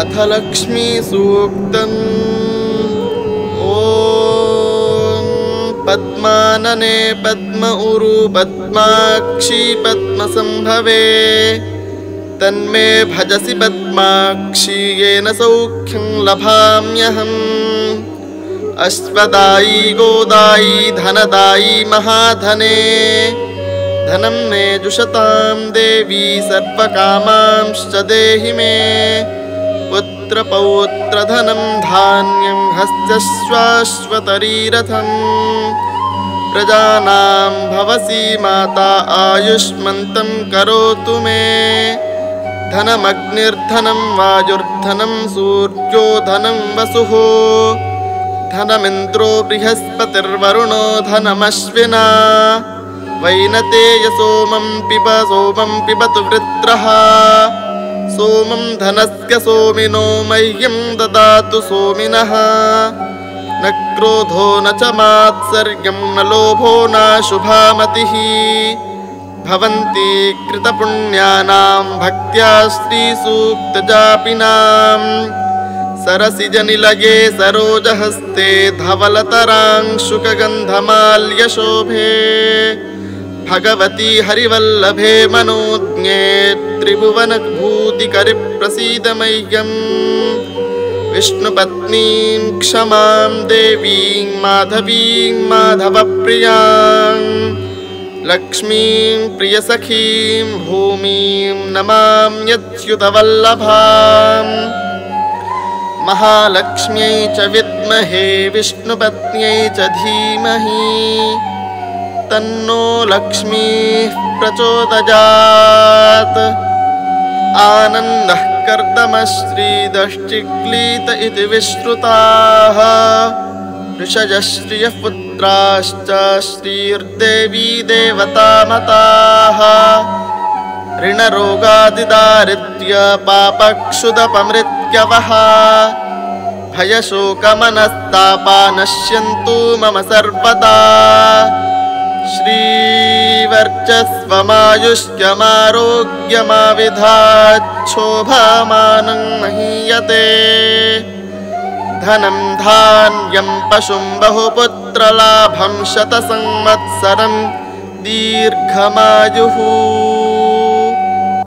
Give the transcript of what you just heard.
अथ लक्ष्मी सूक्तम्। ॐ पद्मानने पद्म उरु पद्माक्षी पद्मसंभवे तन्मे भजसि पद्माक्षी येन सौख्यं लभाम्यहम्। अश्वदायी गोदायी धनदायी महाधने धनं मे जुषतां देवी सर्वकामांश्च देहि मे। पुत्रपौत्रधनं धान्यं हस्तश्वाश्वतरीरथं प्रजानां भवसि माता आयुष्मन्तं करोतु मे। धनमग्निर्धनं वायुर्धनं सूर्यो धनं वसुः धनमिन्द्रो बृहस्पतिर्वरुणो धनमश्विना। वैनतेय सोमं पिबतु वृत्रः सोमं धनस्य सोमिनो मह्यं ददातु सोमिनः। न क्रोधो न च मात्सर्यं न लोभो न शुभामतिः भवन्ति कृतपुण्यानां भक्त्या श्रीसूक्तजापिनां। सरसिजनिलये सरोजहस्ते धवलतरांशुकगन्धमाल्यशोभे भगवती हरिवल्लभे मनोज्ञे त्रिभुवनभूतिकरिप्रसीद मह्यम्। विष्णुपत्नीं क्षमां देवीं माधवीं माधवप्रियां लक्ष्मीं प्रियसखीं भूमिं नमाम्यच्युतवल्लभाम्। महालक्ष्म्यै च विद्महे विष्णुपत्न्यै च धीमहि तन्नो लक्ष्मीः प्रचोदयात्। आनन्दः कर्दमश्रीदश्चिक्लीत इति विश्रुताः ऋषयः श्रियः पुत्राश्च श्रीर्देवी देवतामताः। ऋणरोगादिदारिद्र्य पापक्षुदपमृत्यवः भयशोकमनस्तापा नश्यन्तु मम सर्वदा। श्रीवर्चस्वमायुष्यमारोग्यमाविधाच्छोभमानं महीयते। धनं धान्यं पशुं बहुपुत्रलाभं शतसंवत्सरं दीर्घमायुः।